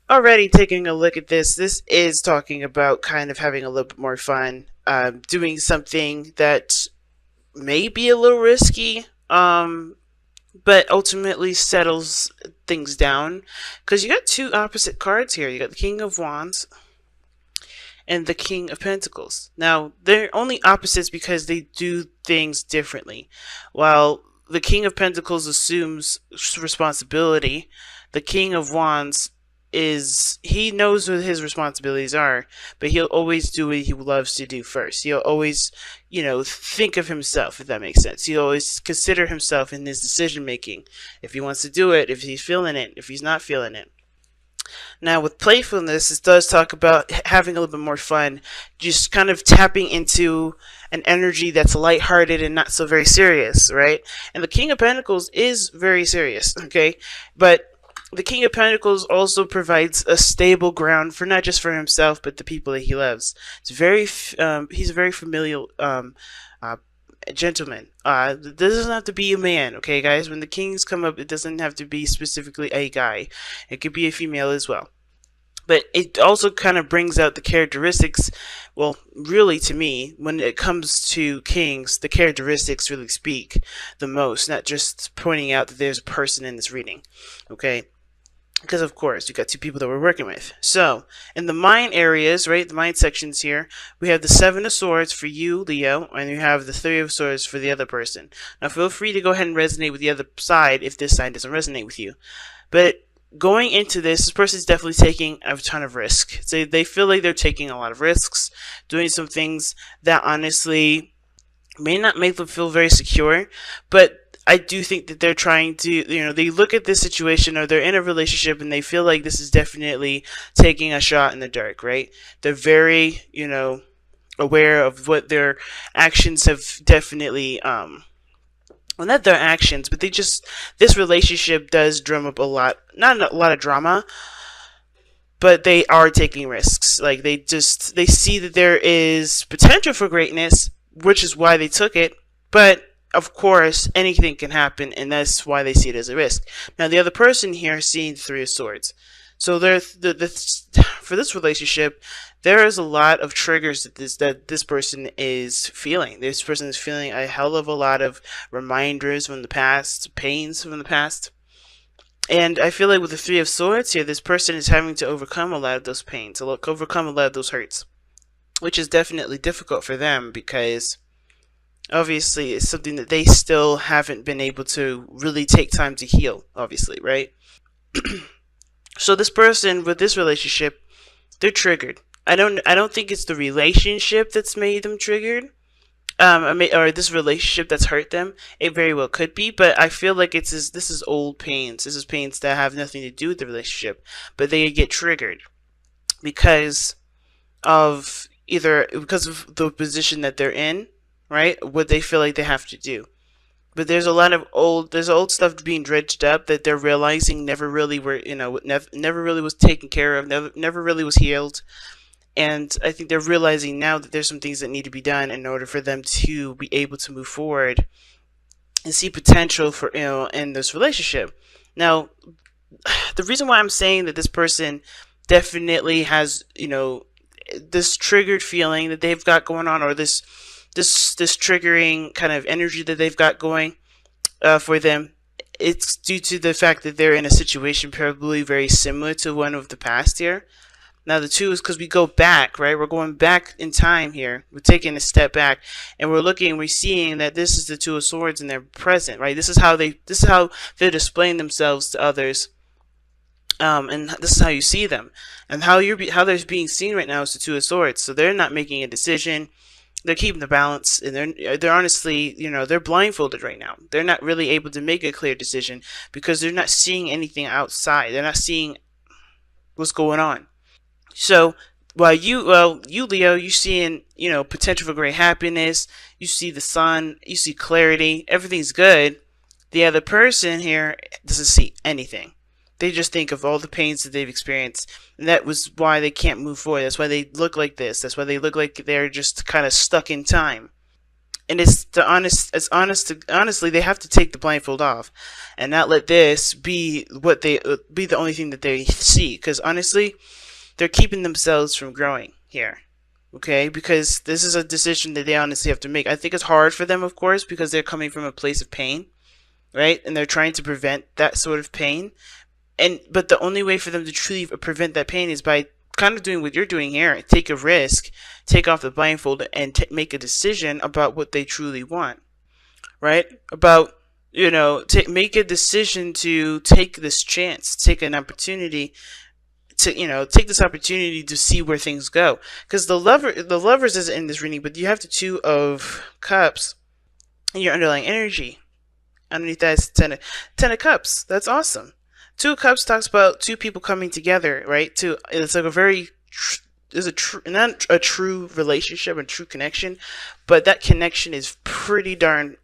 Already taking a look at this is talking about kind of having a little bit more fun, doing something that may be a little risky, but ultimately settles things down. Because you got two opposite cards here. You got the King of Wands and the King of Pentacles. Now, they're only opposites because they do things differently. While the King of Pentacles assumes responsibility, the King of Wands he knows what his responsibilities are, but he'll always do what he loves to do first. He'll always, think of himself, if that makes sense. He'll always consider himself in his decision making. If he wants to do it, if he's feeling it, if he's not feeling it. Now, with playfulness, it does talk about having a little bit more fun, just kind of tapping into an energy that's lighthearted and not so very serious, right? And the King of Pentacles is very serious, okay? But the King of Pentacles also provides a stable ground for not just for himself, but the people that he loves. He's a very familial uh, gentleman. This doesn't have to be a man, okay, guys? When the kings come up, it doesn't have to be specifically a guy. It could be a female as well. But it also kind of brings out the characteristics. Well, really, to me, when it comes to kings, the characteristics really speak the most, not just pointing out that there's a person in this reading, okay? Because of course you got two people that we're working with. So in the mind areas, right, the mind sections here, we have the Seven of Swords for you, Leo, and you have the Three of Swords for the other person. Now feel free to go ahead and resonate with the other side if this side doesn't resonate with you. But going into this person is definitely taking a ton of risk. So they feel like they're taking a lot of risks, doing some things that honestly may not make them feel very secure, but I do think that they're trying to, they look at this situation or they're in a relationship and they feel like this is definitely taking a shot in the dark, right? They're very, aware of what their actions have definitely, well, not their actions, but this relationship does drum up a lot, not a lot of drama, but they are taking risks. Like they see that there is potential for greatness, which is why they took it, but of course, anything can happen, and that's why they see it as a risk. Now, the other person here is seeing the Three of Swords. So for this relationship, there is a lot of triggers that this person is feeling. This person is feeling a hell of a lot of reminders from the past, pains from the past. And I feel like with the Three of Swords here, this person is having to overcome a lot of those pains, overcome a lot of those hurts, which is definitely difficult for them because obviously it's something that they still haven't been able to really take time to heal, obviously, right? So this person with this relationship, they're triggered. I don't think it's the relationship that's made them triggered, or this relationship that's hurt them. It very well could be, but I feel like this is old pains. This is pains that have nothing to do with the relationship, but they get triggered because of the position that they're in, right? What they feel like they have to do. But there's old stuff being dredged up that they're realizing never really never really was taken care of, never really was healed. And I think they're realizing now that there's some things that need to be done in order for them to be able to move forward and see potential for, in this relationship. Now, the reason why I'm saying that this person definitely has, this triggered feeling that they've got going on, or this triggering kind of energy that they've got going for them, it's due to the fact that they're in a situation probably very similar to one of the past here. Now the two is because we go back, right? We're going back in time here. We're taking a step back, and we're seeing that this is the Two of Swords and they're present, right? This is how they're displaying themselves to others, and this is how you see them, and how they're being seen right now is the Two of Swords. So they're not making a decision. They're keeping the balance, and they're honestly, they're blindfolded right now. They're not really able to make a clear decision because they're not seeing anything outside. They're not seeing what's going on. So while you Leo, you're seeing, potential for great happiness. You see the sun. You see clarity. Everything's good. The other person here doesn't see anything. They just think of all the pains that they've experienced, and that was why they can't move forward. That's why they look like this. That's why they look like they're just kind of stuck in time. And it's the honestly, they have to take the blindfold off and not let this be what they be the only thing that they see, because honestly, they're keeping themselves from growing here. Okay, because this is a decision that they honestly have to make. I think it's hard for them, of course, because they're coming from a place of pain, right? And they're trying to prevent that sort of pain. But the only way for them to truly prevent that pain is by kind of doing what you're doing here. Take a risk, take off the blindfold, and make a decision about what they truly want, right? About, make a decision to take this chance, take an opportunity to, take this opportunity to see where things go. Because the lovers is in this reading, but you have the Two of Cups in your underlying energy. Underneath that is ten of Cups. That's awesome. Two of Cups talks about two people coming together, right? It's like a very not a true relationship, a true connection, but that connection is pretty darn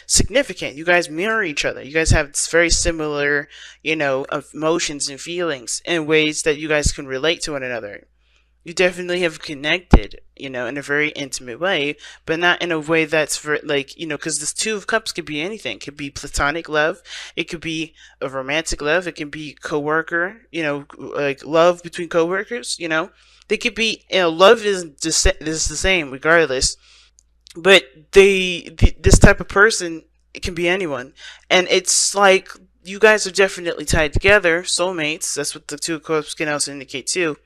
significant. You guys mirror each other. You guys have very similar, emotions and feelings in ways that you guys can relate to one another. You definitely have connected, in a very intimate way, but not in a way that's because this Two of Cups could be anything. It could be platonic love. It could be a romantic love. It can be coworker, like love between coworkers, They could be, love is the same regardless, but this type of person, it can be anyone. And it's like, you guys are definitely tied together, soulmates. That's what the Two of Cups can also indicate too.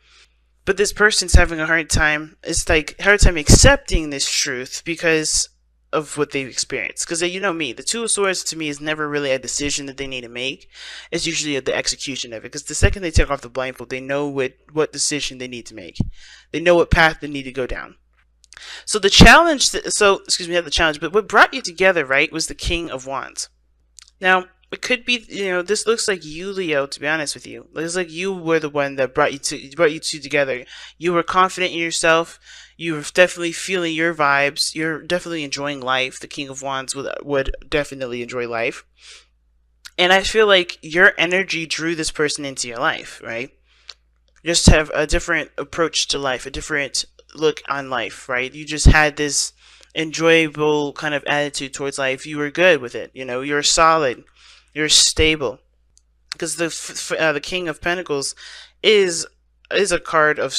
But this person's having a hard time. It's like hard time accepting this truth because of what they've experienced. Because you know me, the Two of Swords to me is never really a decision that they need to make. It's usually the execution of it. Because the second they take off the blindfold, they know what decision they need to make. They know what path they need to go down. So the challenge, excuse me, not the challenge, but what brought you together, right, was the King of Wands. Now, it could be, this looks like you, Leo, to be honest with you. It looks like you were the one that brought you two together. You were confident in yourself. You were definitely feeling your vibes. You're definitely enjoying life. The King of Wands would definitely enjoy life. And I feel like your energy drew this person into your life, right? Just have a different approach to life, a different look on life, right? You just had this enjoyable kind of attitude towards life. You were good with it. You're solid. You're stable, because the King of Pentacles is a card of,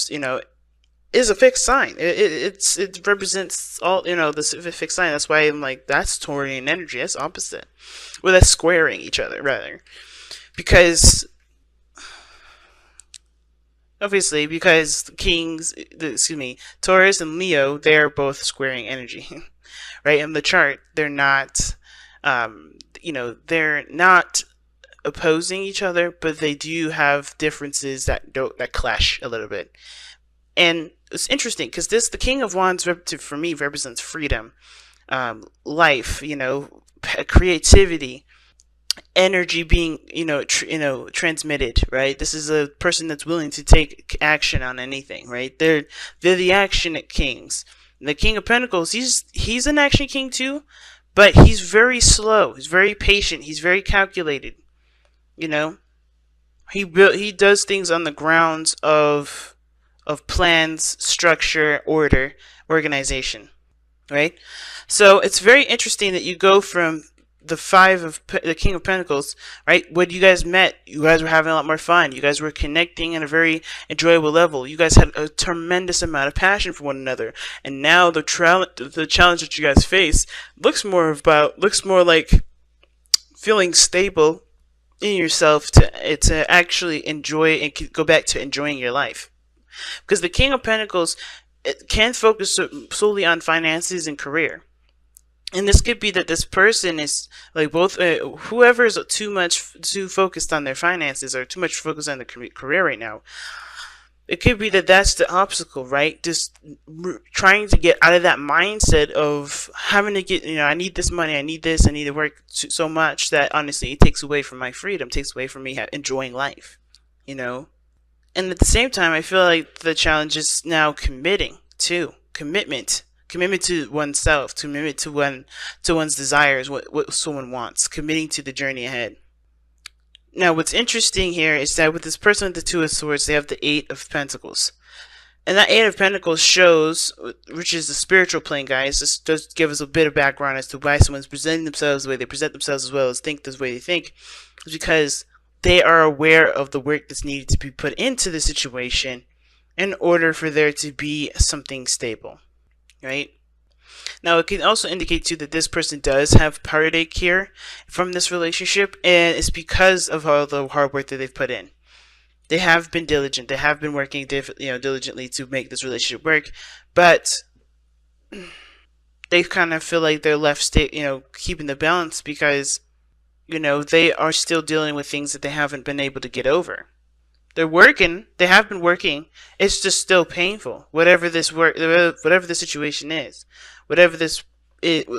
is a fixed sign. It represents all, the fixed sign. That's why I'm like, that's Taurian energy. That's opposite. Well, that's squaring each other rather, because obviously, because Taurus and Leo, they're both squaring energy, right? In the chart, they're not. They're not opposing each other, but they do have differences that clash a little bit. And it's interesting because the King of Wands for me represents freedom, life, creativity, energy being, transmitted, right? This is a person that's willing to take action on anything, right? They're the action kings. The King of Pentacles, he's an action king too. But he's very slow. He's very patient. He's very calculated. He does things on the grounds of plans, structure, order, organization, right? So it's very interesting that you go from the King of Pentacles, right? When you guys met, you guys were having a lot more fun. You guys were connecting at a very enjoyable level. You guys had a tremendous amount of passion for one another. And now the challenge that you guys face looks more like feeling stable in yourself to actually enjoy and go back to enjoying your life. Because the King of Pentacles, it can focus solely on finances and career. And this could be that this person is like both, whoever is too focused on their finances or too much focused on their career right now. It could be that that's the obstacle, right? Just trying to get out of that mindset of having to get, I need this money, I need this, I need to work so much that honestly it takes away from my freedom, takes away from me enjoying life, And at the same time, I feel like the challenge is now commitment to oneself, commitment to one's desires, what someone wants, committing to the journey ahead. Now, what's interesting here is that with this person with the Two of Swords, they have the Eight of Pentacles. And that Eight of Pentacles shows, which is the spiritual plane, guys. This does give us a bit of background as to why someone's presenting themselves the way they present themselves, as well as think the way they think. It's because they are aware of the work that's needed to be put into the situation in order for there to be something stable, right? Now, it can also indicate too that this person does have heartache here from this relationship, and it's because of all the hard work that they've put in. They have been diligent. They have been working, diligently to make this relationship work, but they kind of feel like they're left, keeping the balance because, they are still dealing with things that they haven't been able to get over. They're working. They have been working. It's just still painful. Whatever the situation is, whatever this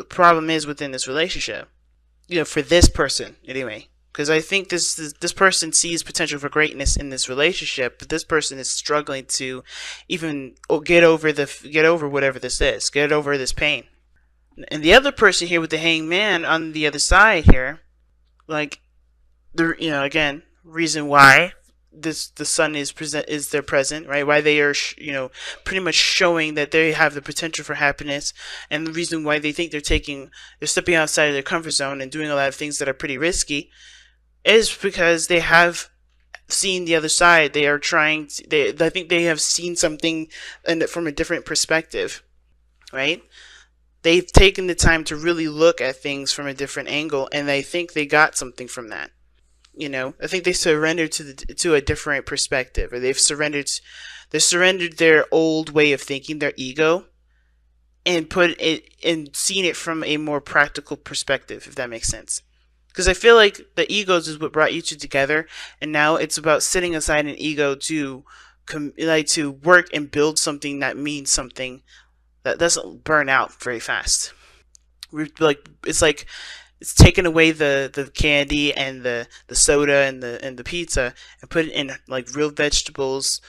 problem is within this relationship, for this person anyway. Because I think this person sees potential for greatness in this relationship, but this person is struggling to even get over whatever this is, get over this pain. And the other person here with the Hanged Man on the other side here, like again, reason why the sun is their present, right? Why they are pretty much showing that they have the potential for happiness, and the reason why they think they're stepping outside of their comfort zone and doing a lot of things that are pretty risky is because they have seen the other side. They are I think they have seen something from a different perspective, right? They've taken the time to really look at things from a different angle, and I think they got something from that. I think they surrendered to a different perspective, or they surrendered their old way of thinking, their ego, and seen it from a more practical perspective, if that makes sense. Because I feel like the egos is what brought you two together, and now it's about setting aside an ego to work and build something that means something, that doesn't burn out very fast. It's taking away the candy and the soda and the pizza and put it in like real vegetables,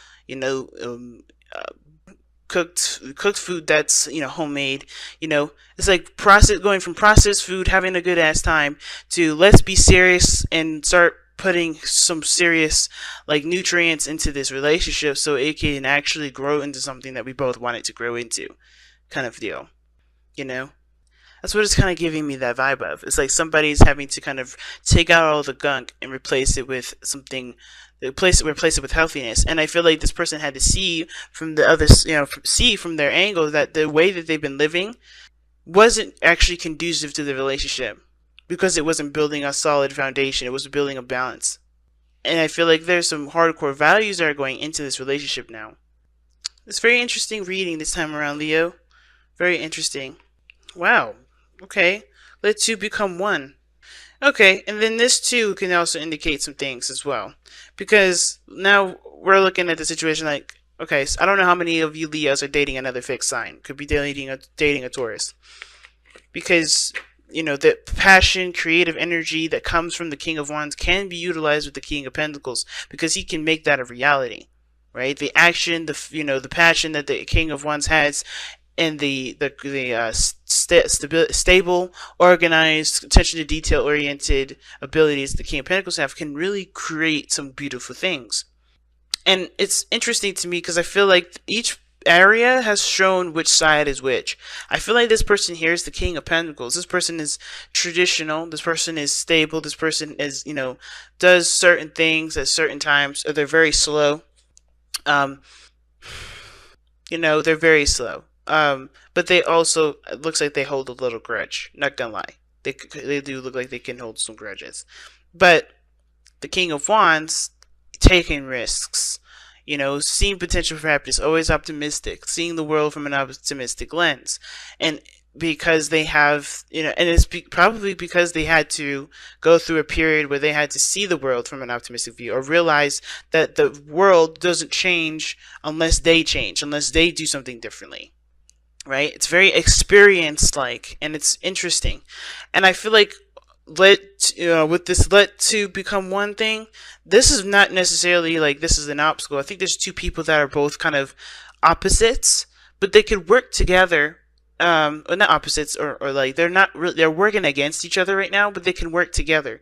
cooked food that's homemade. It's like going from processed food, having a good ass time, to let's be serious and start putting some serious nutrients into this relationship so it can actually grow into something that we both want it to grow into, kind of deal. That's what it's kind of giving me that vibe of. It's like somebody's having to kind of take out all the gunk and replace it with something. Replace it with healthiness. And I feel like this person had to see from the others, see from their angle that the way that they've been living wasn't actually conducive to the relationship, because it wasn't building a solid foundation. It was building a balance. And I feel like there's some hardcore values that are going into this relationship now. It's very interesting reading this time around, Leo. Very interesting. Wow. Okay. Let two become one. Okay, and then this too can also indicate some things as well. Because now we're looking at the situation like, okay, so I don't know how many of you Leos are dating another fixed sign. Could be dating a Taurus. Because, the passion, creative energy that comes from the King of Wands can be utilized with the King of Pentacles, because he can make that a reality. Right? The action, the passion that the King of Wands has, and the stable, organized, attention to detail oriented abilities the King of Pentacles have can really create some beautiful things. And it's interesting to me because I feel like each area has shown which side is which. I feel like this person here is the King of Pentacles. This person is traditional. This person is stable. This person is, does certain things at certain times. Or they're very slow. They're very slow. But they also, it looks like they hold a little grudge. Not gonna lie. They do look like they can hold some grudges. But the King of Wands, taking risks, seeing potential for happiness, always optimistic, seeing the world from an optimistic lens. And because they have, and it's probably because they had to go through a period where they had to see the world from an optimistic view, or realize that the world doesn't change unless they change, unless they do something differently. Right? It's very experience-like, and it's interesting. And I feel like with this let two become one thing, this is not necessarily like this is an obstacle. I think there's two people that are both kind of opposites, but they could work together. Or not opposites, or like they're not really, they're working against each other right now, but they can work together.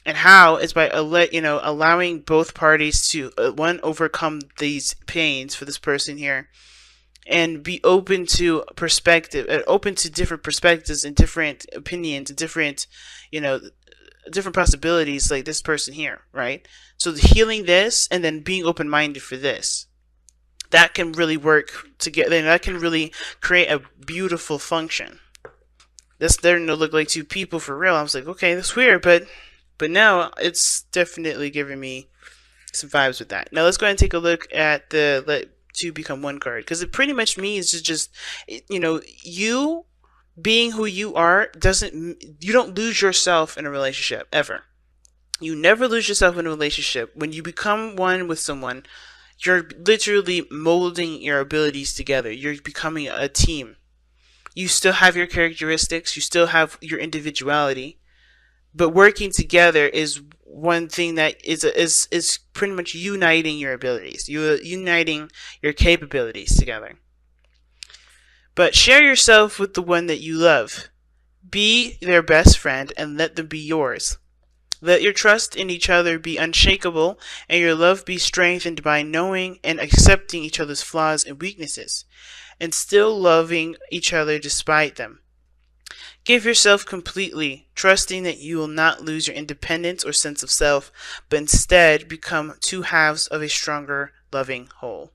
And how is by allowing both parties to one, overcome these pains for this person here, and be open to perspective, open to different perspectives and different opinions and different, different possibilities, like this person here, right? So healing this and then being open-minded for this, that can really work together, and that can really create a beautiful function. This starting to look like two people for real. I was like, okay, that's weird, but now it's definitely giving me some vibes with that. Now let's go ahead and take a look at the let two become one card, because it pretty much means to just, you being who you are you don't lose yourself in a relationship ever. You never lose yourself in a relationship. When you become one with someone, you're literally molding your abilities together. You're becoming a team. You still have your characteristics, you still have your individuality, but working together is one thing that is pretty much uniting your abilities, uniting your capabilities together. But share yourself with the one that you love. Be their best friend and let them be yours. Let your trust in each other be unshakable, and your love be strengthened by knowing and accepting each other's flaws and weaknesses, and still loving each other despite them. Give yourself completely, trusting that you will not lose your independence or sense of self, but instead become two halves of a stronger, loving whole.